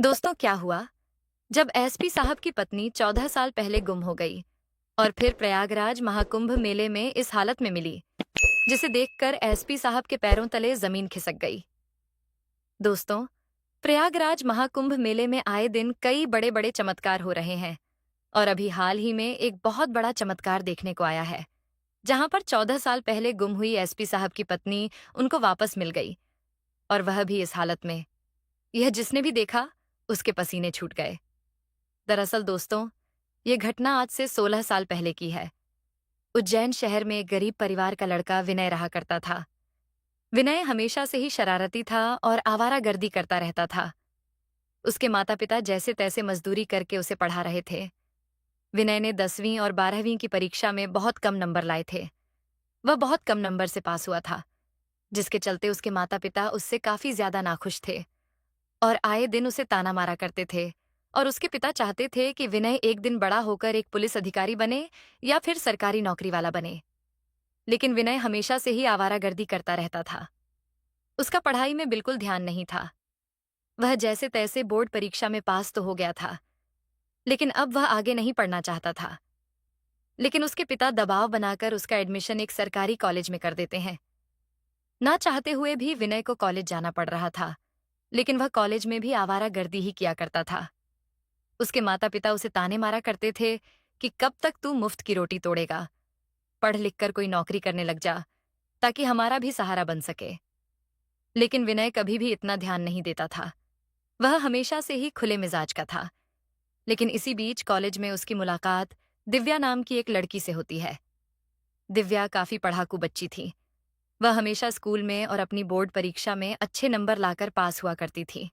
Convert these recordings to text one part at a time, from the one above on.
दोस्तों क्या हुआ जब एसपी साहब की पत्नी 14 साल पहले गुम हो गई और फिर प्रयागराज महाकुंभ मेले में इस हालत में मिली, जिसे देखकर एसपी साहब के पैरों तले जमीन खिसक गई। दोस्तों, प्रयागराज महाकुंभ मेले में आए दिन कई बड़े बड़े चमत्कार हो रहे हैं और अभी हाल ही में एक बहुत बड़ा चमत्कार देखने को आया है, जहां पर 14 साल पहले गुम हुई एसपी साहब की पत्नी उनको वापस मिल गई, और वह भी इस हालत में। यह जिसने भी देखा उसके पसीने छूट गए। दरअसल दोस्तों, ये घटना आज से 16 साल पहले की है। उज्जैन शहर में एक गरीब परिवार का लड़का विनय रहा करता था। विनय हमेशा से ही शरारती था और आवारागर्दी करता रहता था। उसके माता पिता जैसे तैसे मजदूरी करके उसे पढ़ा रहे थे। विनय ने 10वीं और 12वीं की परीक्षा में बहुत कम नंबर लाए थे। वह बहुत कम नंबर से पास हुआ था, जिसके चलते उसके माता पिता उससे काफी ज्यादा नाखुश थे और आए दिन उसे ताना मारा करते थे। और उसके पिता चाहते थे कि विनय एक दिन बड़ा होकर एक पुलिस अधिकारी बने या फिर सरकारी नौकरी वाला बने। लेकिन विनय हमेशा से ही आवारागर्दी करता रहता था। उसका पढ़ाई में बिल्कुल ध्यान नहीं था। वह जैसे तैसे बोर्ड परीक्षा में पास तो हो गया था, लेकिन अब वह आगे नहीं पढ़ना चाहता था। लेकिन उसके पिता दबाव बनाकर उसका एडमिशन एक सरकारी कॉलेज में कर देते हैं। ना चाहते हुए भी विनय को कॉलेज जाना पड़ रहा था, लेकिन वह कॉलेज में भी आवारागर्दी ही किया करता था। उसके माता पिता उसे ताने मारा करते थे कि कब तक तू मुफ्त की रोटी तोड़ेगा, पढ़ लिख कर कोई नौकरी करने लग जा ताकि हमारा भी सहारा बन सके। लेकिन विनय कभी भी इतना ध्यान नहीं देता था। वह हमेशा से ही खुले मिजाज का था। लेकिन इसी बीच कॉलेज में उसकी मुलाकात दिव्या नाम की एक लड़की से होती है। दिव्या काफी पढ़ाकू बच्ची थी। वह हमेशा स्कूल में और अपनी बोर्ड परीक्षा में अच्छे नंबर लाकर पास हुआ करती थी।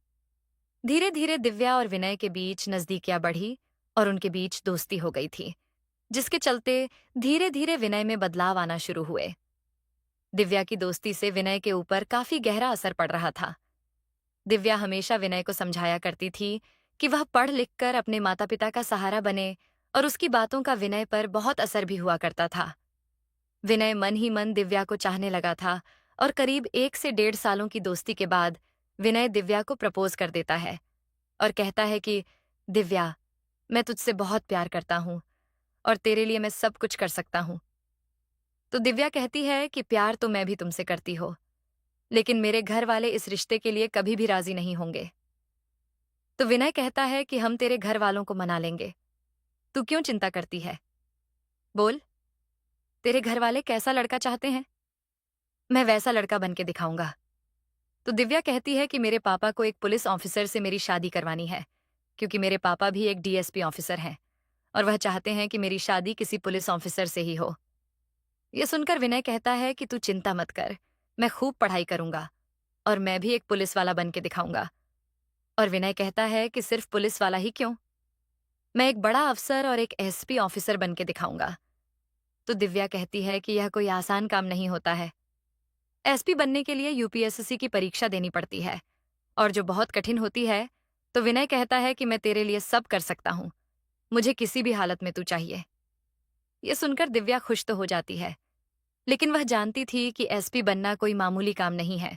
धीरे धीरे दिव्या और विनय के बीच नजदीकियां बढ़ी और उनके बीच दोस्ती हो गई थी, जिसके चलते धीरे धीरे विनय में बदलाव आना शुरू हुए। दिव्या की दोस्ती से विनय के ऊपर काफी गहरा असर पड़ रहा था। दिव्या हमेशा विनय को समझाया करती थी कि वह पढ़ लिख कर अपने माता पिता का सहारा बने, और उसकी बातों का विनय पर बहुत असर भी हुआ करता था। विनय मन ही मन दिव्या को चाहने लगा था और करीब 1 से 1.5 सालों की दोस्ती के बाद विनय दिव्या को प्रपोज कर देता है और कहता है कि दिव्या, मैं तुझसे बहुत प्यार करता हूँ और तेरे लिए मैं सब कुछ कर सकता हूँ। तो दिव्या कहती है कि प्यार तो मैं भी तुमसे करती हो, लेकिन मेरे घर वाले इस रिश्ते के लिए कभी भी राजी नहीं होंगे। तो विनय कहता है कि हम तेरे घर वालों को मना लेंगे, तू क्यों चिंता करती है? बोल, तेरे घर वाले कैसा लड़का चाहते हैं? मैं वैसा लड़का बन के दिखाऊंगा। तो दिव्या कहती है कि मेरे पापा को एक पुलिस ऑफिसर से मेरी शादी करवानी है, क्योंकि मेरे पापा भी एक डीएसपी ऑफिसर हैं और वह चाहते हैं कि मेरी शादी किसी पुलिस ऑफिसर से ही हो। यह सुनकर विनय कहता है कि तू चिंता मत कर, मैं खूब पढ़ाई करूंगा और मैं भी एक पुलिस वाला बन के दिखाऊंगा। और विनय कहता है कि सिर्फ पुलिस वाला ही क्यों, मैं एक बड़ा अफसर और एक एसपी ऑफिसर बन के दिखाऊंगा। तो दिव्या कहती है कि यह कोई आसान काम नहीं होता है। एसपी बनने के लिए यूपीएससी की परीक्षा देनी पड़ती है और जो बहुत कठिन होती है। तो विनय कहता है कि मैं तेरे लिए सब कर सकता हूँ, मुझे किसी भी हालत में तू चाहिए। ये सुनकर दिव्या खुश तो हो जाती है, लेकिन वह जानती थी कि एसपी बनना कोई मामूली काम नहीं है,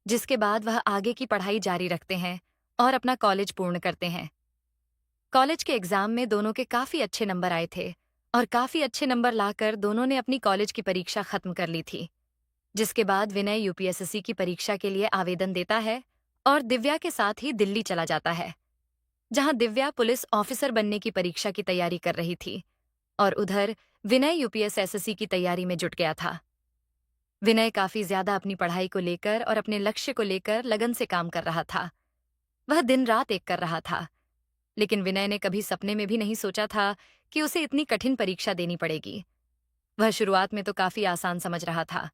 जिसके बाद वह आगे की पढ़ाई जारी रखते हैं और अपना कॉलेज पूर्ण करते हैं। कॉलेज के एग्जाम में दोनों के काफी अच्छे नंबर आए थे और काफी अच्छे नंबर लाकर दोनों ने अपनी कॉलेज की परीक्षा खत्म कर ली थी। जिसके बाद विनय यूपीएससी की परीक्षा के लिए आवेदन देता है और दिव्या के साथ ही दिल्ली चला जाता है, जहां दिव्या पुलिस ऑफिसर बनने की परीक्षा की तैयारी कर रही थी और उधर विनय यूपीएससी की तैयारी में जुट गया था। विनय काफी ज्यादा अपनी पढ़ाई को लेकर और अपने लक्ष्य को लेकर लगन से काम कर रहा था। वह दिन रात एक कर रहा था, लेकिन विनय ने कभी सपने में भी नहीं सोचा था कि उसे इतनी कठिन परीक्षा देनी पड़ेगी। वह शुरुआत में तो काफी आसान समझ रहा था,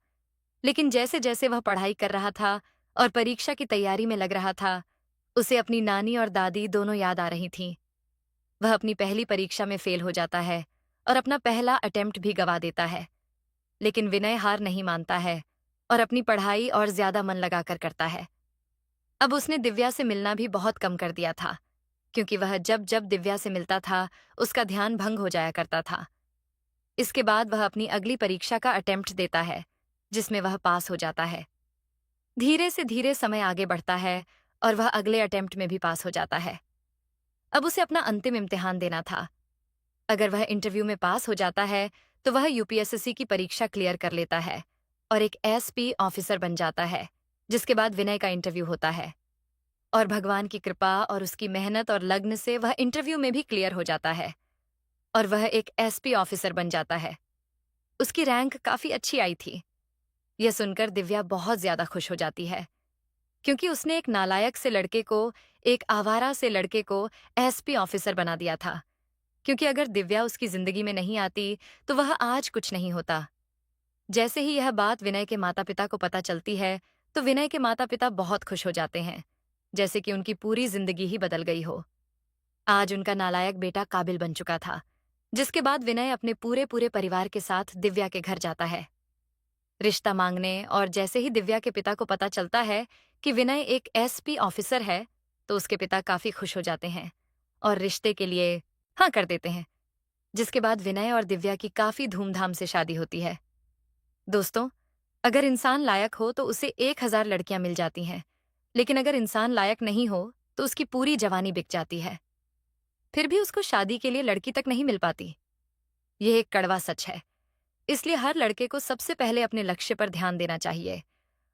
लेकिन जैसे जैसे वह पढ़ाई कर रहा था और परीक्षा की तैयारी में लग रहा था, उसे अपनी नानी और दादी दोनों याद आ रही थीं। वह अपनी पहली परीक्षा में फेल हो जाता है और अपना पहला अटेम्प्ट भी गवा देता है, लेकिन विनय हार नहीं मानता है और अपनी पढ़ाई और ज्यादा मन लगाकर करता है। अब उसने दिव्या से मिलना भी बहुत कम कर दिया था, क्योंकि वह जब जब दिव्या से मिलता था उसका ध्यान भंग हो जाया करता था। इसके बाद वह अपनी अगली परीक्षा का अटेम्प्ट देता है, जिसमें वह पास हो जाता है। धीरे से धीरे समय आगे बढ़ता है और वह अगले अटेम्प्ट में भी पास हो जाता है। अब उसे अपना अंतिम इम्तिहान देना था। अगर वह इंटरव्यू में पास हो जाता है तो वह यूपीएसएससी की परीक्षा क्लियर कर लेता है और एक एसपी ऑफिसर बन जाता है, जिसके बाद विनय का इंटरव्यू होता है। और भगवान की कृपा और उसकी मेहनत और लग्न से वह इंटरव्यू में भी क्लियर हो जाता है और वह एक एसपी ऑफिसर बन जाता है। उसकी रैंक काफी अच्छी आई थी। यह सुनकर दिव्या बहुत ज्यादा खुश हो जाती है, क्योंकि उसने एक नालायक से लड़के को, एक आवारा से लड़के को एसपी ऑफिसर बना दिया था। क्योंकि अगर दिव्या उसकी जिंदगी में नहीं आती तो वह आज कुछ नहीं होता। जैसे ही यह बात विनय के माता पिता को पता चलती है तो विनय के माता पिता बहुत खुश हो जाते हैं, जैसे कि उनकी पूरी जिंदगी ही बदल गई हो। आज उनका नालायक बेटा काबिल बन चुका था, जिसके बाद विनय अपने पूरे पूरे परिवार के साथ दिव्या के घर जाता है रिश्ता मांगने। और जैसे ही दिव्या के पिता को पता चलता है कि विनय एक एसपी ऑफिसर है तो उसके पिता काफी खुश हो जाते हैं और रिश्ते के लिए हाँ कर देते हैं, जिसके बाद विनय और दिव्या की काफी धूमधाम से शादी होती है। दोस्तों, अगर इंसान लायक हो तो उसे 1000 लड़कियां मिल जाती हैं, लेकिन अगर इंसान लायक नहीं हो तो उसकी पूरी जवानी बिक जाती है, फिर भी उसको शादी के लिए लड़की तक नहीं मिल पाती। यह एक कड़वा सच है। इसलिए हर लड़के को सबसे पहले अपने लक्ष्य पर ध्यान देना चाहिए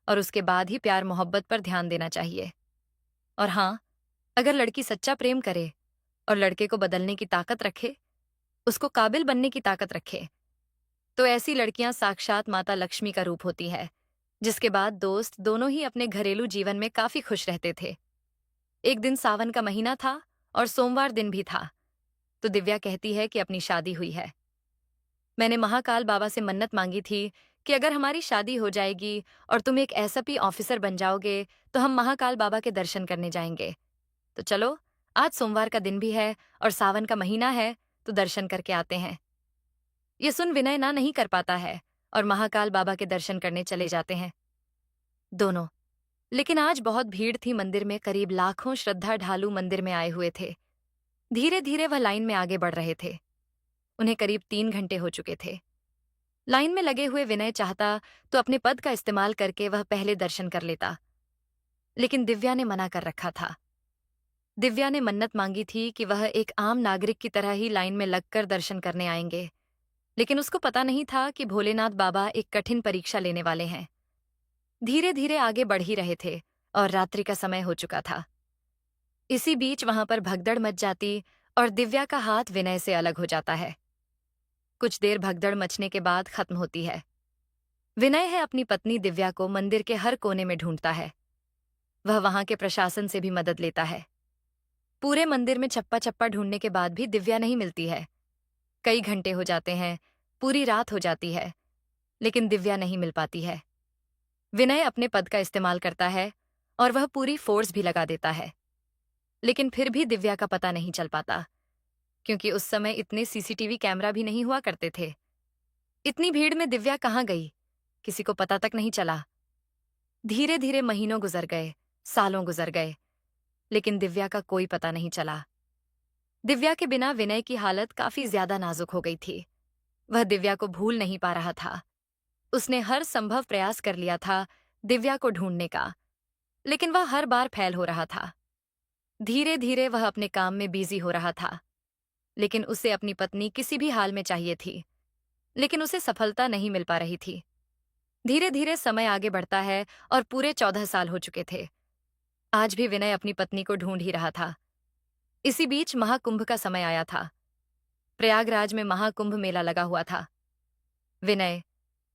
और उसके बाद ही प्यार मोहब्बत पर ध्यान देना चाहिए। और हाँ, अगर लड़की सच्चा प्रेम करे और लड़के को बदलने की ताकत रखे, उसको काबिल बनने की ताकत रखे, तो ऐसी लड़कियां साक्षात माता लक्ष्मी का रूप होती है, जिसके बाद दोस्त दोनों ही अपने घरेलू जीवन में काफी खुश रहते थे। एक दिन सावन का महीना था और सोमवार दिन भी था, तो दिव्या कहती है कि अपनी शादी हुई है। मैंने महाकाल बाबा से मन्नत मांगी थी कि अगर हमारी शादी हो जाएगी और तुम एक एसपी ऑफिसर बन जाओगे तो हम महाकाल बाबा के दर्शन करने जाएंगे। तो चलो, आज सोमवार का दिन भी है और सावन का महीना है, तो दर्शन करके आते हैं। ये सुन विनय ना नहीं कर पाता है और महाकाल बाबा के दर्शन करने चले जाते हैं दोनों। लेकिन आज बहुत भीड़ थी मंदिर में, करीब लाखों श्रद्धालु मंदिर में आए हुए थे। धीरे धीरे वह लाइन में आगे बढ़ रहे थे। उन्हें करीब 3 घंटे हो चुके थे। लाइन में लगे हुए विनय चाहता तो अपने पद का इस्तेमाल करके वह पहले दर्शन कर लेता, लेकिन दिव्या ने मना कर रखा था। दिव्या ने मन्नत मांगी थी कि वह एक आम नागरिक की तरह ही लाइन में लगकर दर्शन करने आएंगे, लेकिन उसको पता नहीं था कि भोलेनाथ बाबा एक कठिन परीक्षा लेने वाले हैं। धीरे धीरे आगे बढ़ ही रहे थे और रात्रि का समय हो चुका था। इसी बीच वहां पर भगदड़ मच जाती और दिव्या का हाथ विनय से अलग हो जाता है। कुछ देर भगदड़ मचने के बाद खत्म होती है। विनय है अपनी पत्नी दिव्या को मंदिर के हर कोने में ढूंढता है। वह वहां के प्रशासन से भी मदद लेता है। पूरे मंदिर में चप्पा चप्पा ढूंढने के बाद भी दिव्या नहीं मिलती है। कई घंटे हो जाते हैं, पूरी रात हो जाती है, लेकिन दिव्या नहीं मिल पाती है। विनय अपने पद का इस्तेमाल करता है और वह पूरी फोर्स भी लगा देता है, लेकिन फिर भी दिव्या का पता नहीं चल पाता, क्योंकि उस समय इतने सीसीटीवी कैमरा भी नहीं हुआ करते थे। इतनी भीड़ में दिव्या कहाँ गई, किसी को पता तक नहीं चला। धीरे धीरे महीनों गुजर गए, सालों गुजर गए, लेकिन दिव्या का कोई पता नहीं चला। दिव्या के बिना विनय की हालत काफी ज्यादा नाजुक हो गई थी। वह दिव्या को भूल नहीं पा रहा था। उसने हर संभव प्रयास कर लिया था दिव्या को ढूंढने का, लेकिन वह हर बार फेल हो रहा था। धीरे धीरे वह अपने काम में बिजी हो रहा था, लेकिन उसे अपनी पत्नी किसी भी हाल में चाहिए थी, लेकिन उसे सफलता नहीं मिल पा रही थी। धीरे धीरे समय आगे बढ़ता है और पूरे 14 साल हो चुके थे। आज भी विनय अपनी पत्नी को ढूंढ ही रहा था। इसी बीच महाकुंभ का समय आया था। प्रयागराज में महाकुंभ मेला लगा हुआ था। विनय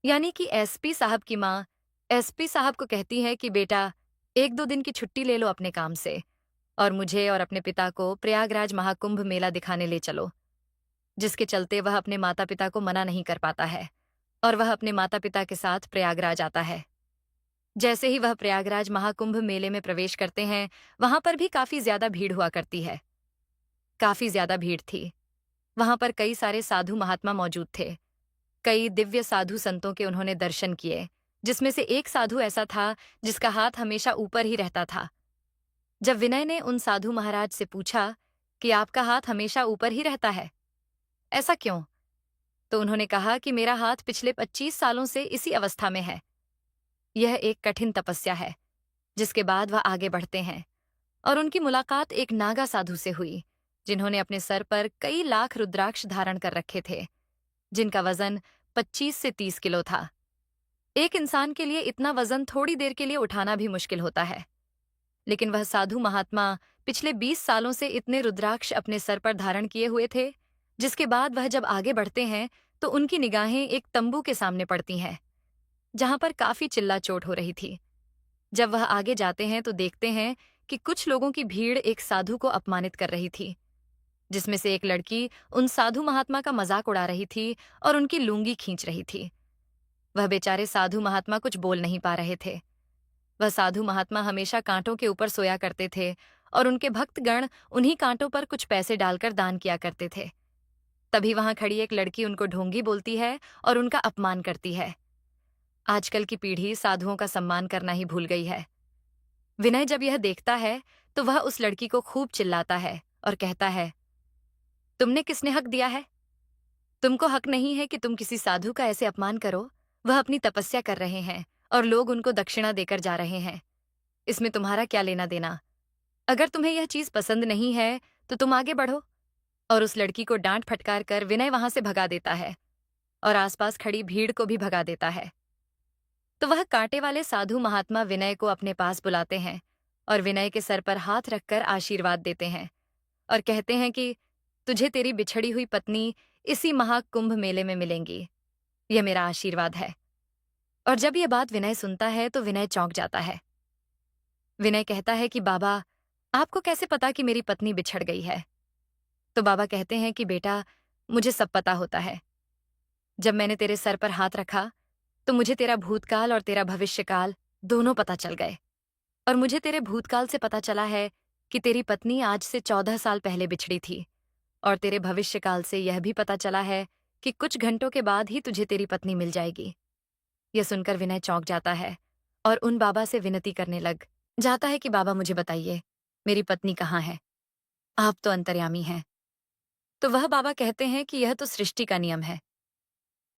यानी कि एसपी साहब की माँ एसपी साहब को कहती है कि बेटा, 1-2 दिन की छुट्टी ले लो अपने काम से और मुझे और अपने पिता को प्रयागराज महाकुंभ मेला दिखाने ले चलो। जिसके चलते वह अपने माता पिता को मना नहीं कर पाता है और वह अपने माता पिता के साथ प्रयागराज आता है। जैसे ही वह प्रयागराज महाकुंभ मेले में प्रवेश करते हैं, वहां पर भी काफी ज्यादा भीड़ हुआ करती है। काफी ज्यादा भीड़ थी। वहां पर कई सारे साधु महात्मा मौजूद थे। कई दिव्य साधु संतों के उन्होंने दर्शन किए, जिसमें से एक साधु ऐसा था जिसका हाथ हमेशा ऊपर ही रहता था। जब विनय ने उन साधु महाराज से पूछा कि आपका हाथ हमेशा ऊपर ही रहता है, ऐसा क्यों? तो उन्होंने कहा कि मेरा हाथ पिछले 25 सालों से इसी अवस्था में है। यह एक कठिन तपस्या है। जिसके बाद वह आगे बढ़ते हैं और उनकी मुलाकात एक नागा साधु से हुई, जिन्होंने अपने सर पर कई लाख रुद्राक्ष धारण कर रखे थे, जिनका वजन 25 से 30 किलो था। एक इंसान के लिए इतना वजन थोड़ी देर के लिए उठाना भी मुश्किल होता है, लेकिन वह साधु महात्मा पिछले 20 सालों से इतने रुद्राक्ष अपने सर पर धारण किए हुए थे, जिसके बाद वह जब आगे बढ़ते हैं तो उनकी निगाहें एक तंबू के सामने पड़ती हैं, जहां पर काफी चिल्ला चोट हो रही थी। जब वह आगे जाते हैं तो देखते हैं कि कुछ लोगों की भीड़ एक साधु को अपमानित कर रही थी, जिसमें से एक लड़की उन साधु महात्मा का मजाक उड़ा रही थी और उनकी लुंगी खींच रही थी। वह बेचारे साधु महात्मा कुछ बोल नहीं पा रहे थे। वह साधु महात्मा हमेशा कांटों के ऊपर सोया करते थे और उनके भक्तगण उन्हीं कांटों पर कुछ पैसे डालकर दान किया करते थे। तभी वहां खड़ी एक लड़की उनको ढोंगी बोलती है और उनका अपमान करती है। आजकल की पीढ़ी साधुओं का सम्मान करना ही भूल गई है। विनय जब यह देखता है तो वह उस लड़की को खूब चिल्लाता है और कहता है, तुमने किसने हक दिया है? तुमको हक नहीं है कि तुम किसी साधु का ऐसे अपमान करो। वह अपनी तपस्या कर रहे हैं और लोग उनको दक्षिणा देकर जा रहे हैं। इसमें तुम्हारा क्या लेना देना? अगर तुम्हें यह चीज पसंद नहीं है तो तुम आगे बढ़ो। और उस लड़की को डांट फटकार कर विनय वहां से भगा देता है और आसपास खड़ी भीड़ को भी भगा देता है। तो वह कांटे वाले साधु महात्मा विनय को अपने पास बुलाते हैं और विनय के सर पर हाथ रखकर आशीर्वाद देते हैं और कहते हैं कि तुझे तेरी बिछड़ी हुई पत्नी इसी महाकुंभ मेले में मिलेंगी। यह मेरा आशीर्वाद है। और जब यह बात विनय सुनता है तो विनय चौंक जाता है। विनय कहता है कि बाबा, आपको कैसे पता कि मेरी पत्नी बिछड़ गई है? तो बाबा कहते हैं कि बेटा, मुझे सब पता होता है। जब मैंने तेरे सर पर हाथ रखा तो मुझे तेरा भूतकाल और तेरा भविष्यकाल दोनों पता चल गए। और मुझे तेरे भूतकाल से पता चला है कि तेरी पत्नी आज से 14 साल पहले बिछड़ी थी, और तेरे भविष्यकाल से यह भी पता चला है कि कुछ घंटों के बाद ही तुझे तेरी पत्नी मिल जाएगी। यह सुनकर विनय चौंक जाता है और उन बाबा से विनती करने लग जाता है कि बाबा, मुझे बताइए, मेरी पत्नी कहाँ है? आप तो अंतर्यामी हैं। तो वह बाबा कहते हैं कि यह तो सृष्टि का नियम है।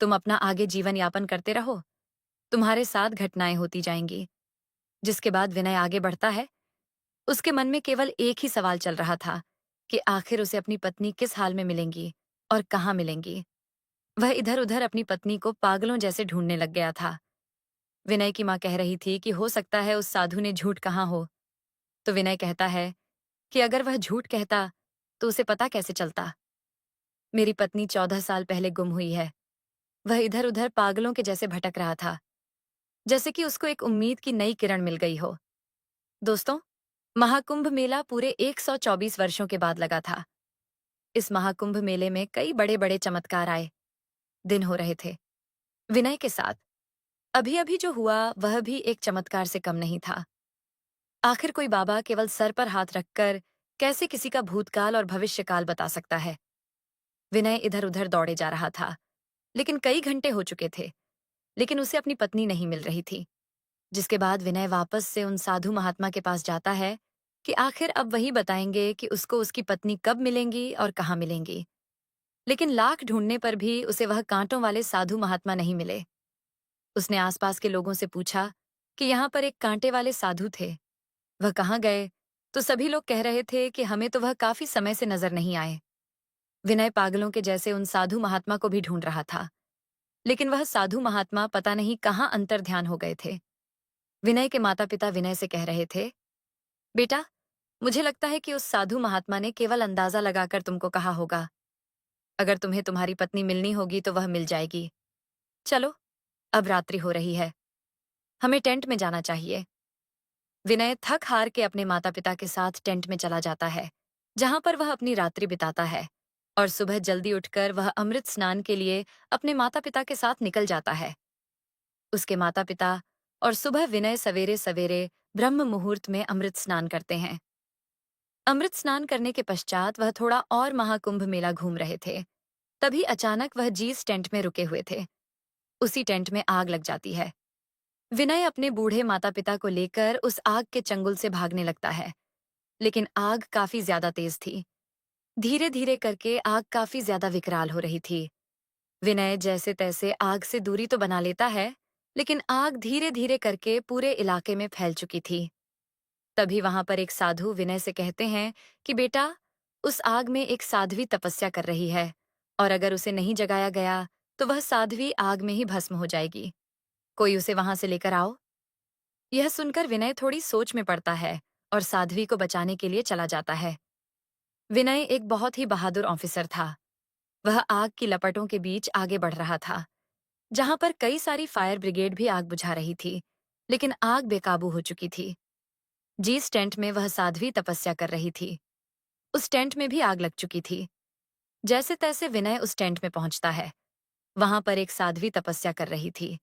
तुम अपना आगे जीवन यापन करते रहो, तुम्हारे साथ घटनाएं होती जाएंगी। जिसके बाद विनय आगे बढ़ता है। उसके मन में केवल एक ही सवाल चल रहा था कि आखिर उसे अपनी पत्नी किस हाल में मिलेंगी और कहाँ मिलेंगी। वह इधर उधर अपनी पत्नी को पागलों जैसे ढूंढने लग गया था। विनय की माँ कह रही थी कि हो सकता है उस साधु ने झूठ कहा हो। तो विनय कहता है कि अगर वह झूठ कहता तो उसे पता कैसे चलता? मेरी पत्नी 14 साल पहले गुम हुई है। वह इधर उधर पागलों के जैसे भटक रहा था, जैसे कि उसको एक उम्मीद की नई किरण मिल गई हो। दोस्तों, महाकुंभ मेला पूरे 124 वर्षों के बाद लगा था। इस महाकुंभ मेले में कई बड़े बड़े चमत्कार आए। दिन हो रहे थे। विनय के साथ अभी अभी जो हुआ वह भी एक चमत्कार से कम नहीं था। आखिर कोई बाबा केवल सर पर हाथ रखकर कैसे किसी का भूतकाल और भविष्यकाल बता सकता है? विनय इधर उधर दौड़े जा रहा था, लेकिन कई घंटे हो चुके थे, लेकिन उसे अपनी पत्नी नहीं मिल रही थी। जिसके बाद विनय वापस से उन साधु महात्मा के पास जाता है कि आखिर अब वही बताएंगे कि उसको उसकी पत्नी कब मिलेंगी और कहाँ मिलेंगी। लेकिन लाख ढूंढने पर भी उसे वह कांटों वाले साधु महात्मा नहीं मिले। उसने आसपास के लोगों से पूछा कि यहाँ पर एक कांटे वाले साधु थे, वह कहाँ गए? तो सभी लोग कह रहे थे कि हमें तो वह काफी समय से नजर नहीं आए। विनय पागलों के जैसे उन साधु महात्मा को भी ढूंढ रहा था, लेकिन वह साधु महात्मा पता नहीं कहाँ अंतर्ध्यान हो गए थे। विनय के माता पिता विनय से कह रहे थे, बेटा, मुझे लगता है कि उस साधु महात्मा ने केवल अंदाजा लगाकर तुमको कहा होगा। अगर तुम्हें तुम्हारी पत्नी मिलनी होगी तो वह मिल जाएगी। चलो, अब रात्रि हो रही है, हमें टेंट में जाना चाहिए। विनय थक हार के अपने माता पिता के साथ टेंट में चला जाता है, जहां पर वह अपनी रात्रि बिताता है, और सुबह जल्दी उठकर वह अमृत स्नान के लिए अपने माता पिता के साथ निकल जाता है। उसके माता पिता और सुबह विनय सवेरे सवेरे ब्रह्म मुहूर्त में अमृत स्नान करते हैं। अमृत स्नान करने के पश्चात वह थोड़ा और महाकुंभ मेला घूम रहे थे। तभी अचानक वह जिस टेंट में रुके हुए थे, उसी टेंट में आग लग जाती है। विनय अपने बूढ़े माता पिता को लेकर उस आग के चंगुल से भागने लगता है, लेकिन आग काफी ज्यादा तेज थी। धीरे धीरे करके आग काफी ज्यादा विकराल हो रही थी। विनय जैसे तैसे आग से दूरी तो बना लेता है, लेकिन आग धीरे धीरे करके पूरे इलाके में फैल चुकी थी। तभी वहां पर एक साधु विनय से कहते हैं कि बेटा, उस आग में एक साध्वी तपस्या कर रही है, और अगर उसे नहीं जगाया गया तो वह साध्वी आग में ही भस्म हो जाएगी। कोई उसे वहां से लेकर आओ। यह सुनकर विनय थोड़ी सोच में पड़ता है और साध्वी को बचाने के लिए चला जाता है। विनय एक बहुत ही बहादुर ऑफिसर था। वह आग की लपटों के बीच आगे बढ़ रहा था, जहां पर कई सारी फायर ब्रिगेड भी आग बुझा रही थी, लेकिन आग बेकाबू हो चुकी थी। जिस टेंट में वह साध्वी तपस्या कर रही थी, उस टेंट में भी आग लग चुकी थी। जैसे तैसे विनय उस टेंट में पहुंचता है। वहां पर एक साध्वी तपस्या कर रही थी।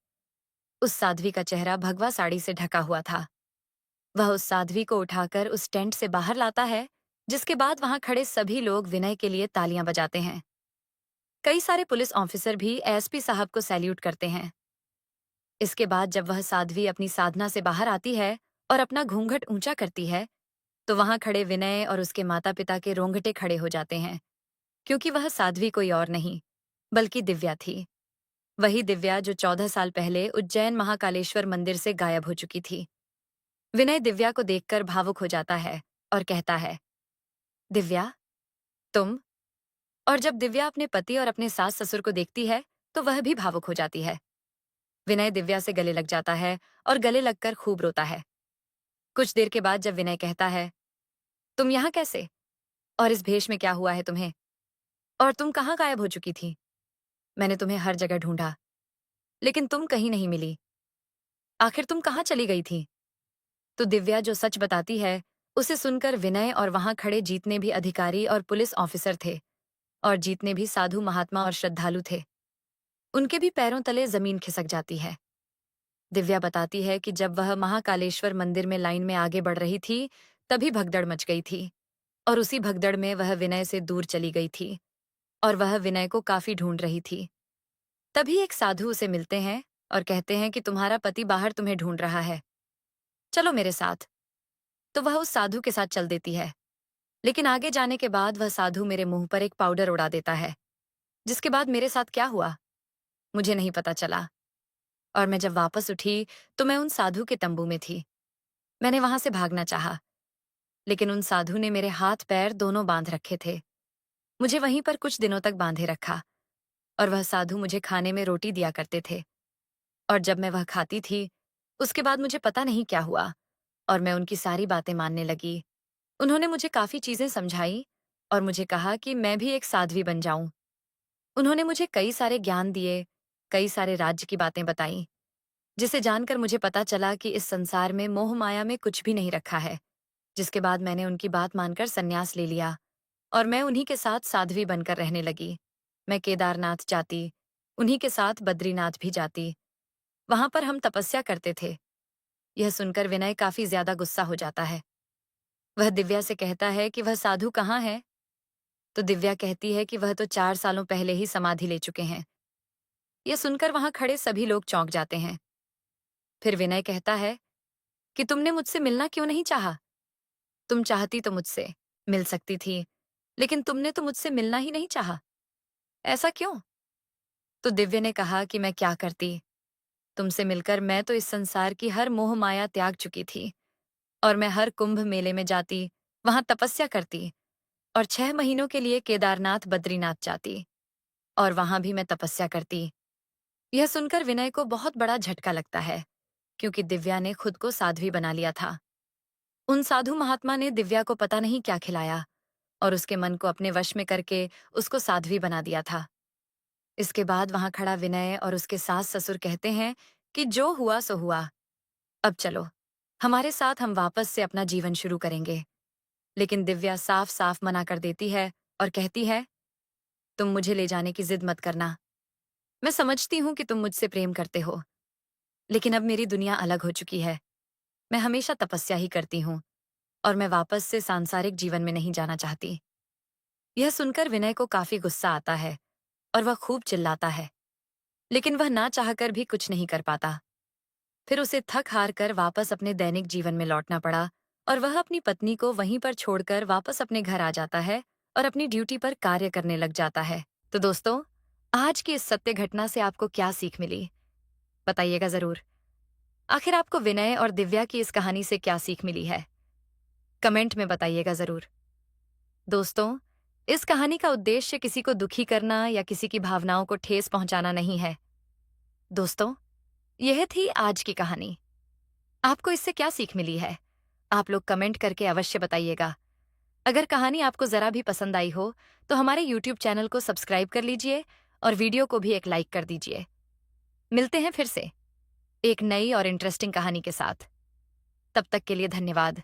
उस साध्वी का चेहरा भगवा साड़ी से ढका हुआ था। वह उस साध्वी को उठाकर उस टेंट से बाहर लाता है, जिसके बाद वहां खड़े सभी लोग विनय के लिए तालियां बजाते हैं। कई सारे पुलिस ऑफिसर भी एसपी साहब को सैल्यूट करते हैं। इसके बाद जब वह साध्वी अपनी साधना से बाहर आती है और अपना घूंघट ऊंचा करती है, तो वहां खड़े विनय और उसके माता पिता के रोंगटे खड़े हो जाते हैं, क्योंकि वह साध्वी कोई और नहीं बल्कि दिव्या थी। वही दिव्या जो 14 साल पहले उज्जैन महाकालेश्वर मंदिर से गायब हो चुकी थी। विनय दिव्या को देखकर भावुक हो जाता है और कहता है, दिव्या, तुम। और जब दिव्या अपने पति और अपने सास ससुर को देखती है तो वह भी भावुक हो जाती है। विनय दिव्या से गले लग जाता है और गले लगकर खूब रोता है। कुछ देर के बाद जब विनय कहता है, तुम यहाँ कैसे, और इस भेष में क्या हुआ है तुम्हें, और तुम कहाँ गायब हो चुकी थी? मैंने तुम्हें हर जगह ढूंढा, लेकिन तुम कहीं नहीं मिली। आखिर तुम कहाँ चली गई थी? तो दिव्या जो सच बताती है, उसे सुनकर विनय और वहां खड़े जितने भी अधिकारी और पुलिस ऑफिसर थे, और जितने भी साधु महात्मा और श्रद्धालु थे, उनके भी पैरों तले जमीन खिसक जाती है। दिव्या बताती है कि जब वह महाकालेश्वर मंदिर में लाइन में आगे बढ़ रही थी, तभी भगदड़ मच गई थी, और उसी भगदड़ में वह विनय से दूर चली गई थी, और वह विनय को काफी ढूंढ रही थी। तभी एक साधु उसे मिलते हैं और कहते हैं कि तुम्हारा पति बाहर तुम्हें ढूंढ रहा है, चलो मेरे साथ। तो वह उस साधु के साथ चल देती है, लेकिन आगे जाने के बाद वह साधु मेरे मुंह पर एक पाउडर उड़ा देता है, जिसके बाद मेरे साथ क्या हुआ मुझे नहीं पता चला। और मैं जब वापस उठी तो मैं उन साधु के तंबू में थी। मैंने वहां से भागना चाहा, लेकिन उन साधु ने मेरे हाथ पैर दोनों बांध रखे थे। मुझे वहीं पर कुछ दिनों तक बांधे रखा, और वह साधु मुझे खाने में रोटी दिया करते थे। और जब मैं वह खाती थी, उसके बाद मुझे पता नहीं क्या हुआ, और मैं उनकी सारी बातें मानने लगी। उन्होंने मुझे काफी चीजें समझाई और मुझे कहा कि मैं भी एक साध्वी बन जाऊं। उन्होंने मुझे कई सारे ज्ञान दिए, कई सारे राज्य की बातें बताई, जिसे जानकर मुझे पता चला कि इस संसार में मोह माया में कुछ भी नहीं रखा है। जिसके बाद मैंने उनकी बात मानकर संन्यास ले लिया, और मैं उन्हीं के साथ साध्वी बनकर रहने लगी। मैं केदारनाथ जाती, उन्हीं के साथ बद्रीनाथ भी जाती। वहां पर हम तपस्या करते थे। यह सुनकर विनय काफी ज्यादा गुस्सा हो जाता है। वह दिव्या से कहता है कि वह साधु कहाँ है? तो दिव्या कहती है कि वह तो 4 सालों पहले ही समाधि ले चुके हैं। यह सुनकर वहां खड़े सभी लोग चौंक जाते हैं। फिर विनय कहता है कि तुमने मुझसे मिलना क्यों नहीं चाहा? तुम चाहती तो मुझसे मिल सकती थी, लेकिन तुमने तो मुझसे मिलना ही नहीं चाहा। ऐसा क्यों? तो दिव्या ने कहा कि मैं क्या करती? तुमसे मिलकर मैं तो इस संसार की हर मोह माया त्याग चुकी थी, और मैं हर कुंभ मेले में जाती, वहां तपस्या करती, और 6 महीनों के लिए केदारनाथ बद्रीनाथ जाती, और वहां भी मैं तपस्या करती। यह सुनकर विनय को बहुत बड़ा झटका लगता है, क्योंकि दिव्या ने खुद को साध्वी बना लिया था। उन साधु महात्मा ने दिव्या को पता नहीं क्या खिलाया, और उसके मन को अपने वश में करके उसको साध्वी बना दिया था। इसके बाद वहां खड़ा विनय और उसके सास ससुर कहते हैं कि जो हुआ सो हुआ, अब चलो हमारे साथ, हम वापस से अपना जीवन शुरू करेंगे। लेकिन दिव्या साफ साफ मना कर देती है और कहती है, तुम मुझे ले जाने की जिद मत करना। मैं समझती हूँ कि तुम मुझसे प्रेम करते हो, लेकिन अब मेरी दुनिया अलग हो चुकी है। मैं हमेशा तपस्या ही करती हूँ, और मैं वापस से सांसारिक जीवन में नहीं जाना चाहती। यह सुनकर विनय को काफी गुस्सा आता है और वह खूब चिल्लाता है, लेकिन वह ना चाहकर भी कुछ नहीं कर पाता। फिर उसे थक हार कर वापस अपने दैनिक जीवन में लौटना पड़ा, और वह अपनी पत्नी को वहीं पर छोड़कर वापस अपने घर आ जाता है और अपनी ड्यूटी पर कार्य करने लग जाता है। तो दोस्तों, आज की इस सत्य घटना से आपको क्या सीख मिली? बताइएगा जरूर। आखिर आपको विनय और दिव्या की इस कहानी से क्या सीख मिली है? कमेंट में बताइएगा जरूर। दोस्तों, इस कहानी का उद्देश्य किसी को दुखी करना या किसी की भावनाओं को ठेस पहुंचाना नहीं है। दोस्तों, यह थी आज की कहानी। आपको इससे क्या सीख मिली है? आप लोग कमेंट करके अवश्य बताइएगा। अगर कहानी आपको जरा भी पसंद आई हो तो हमारे YouTube चैनल को सब्सक्राइब कर लीजिए और वीडियो को भी एक लाइक कर दीजिए। मिलते हैं फिर से एक नई और इंटरेस्टिंग कहानी के साथ। तब तक के लिए धन्यवाद।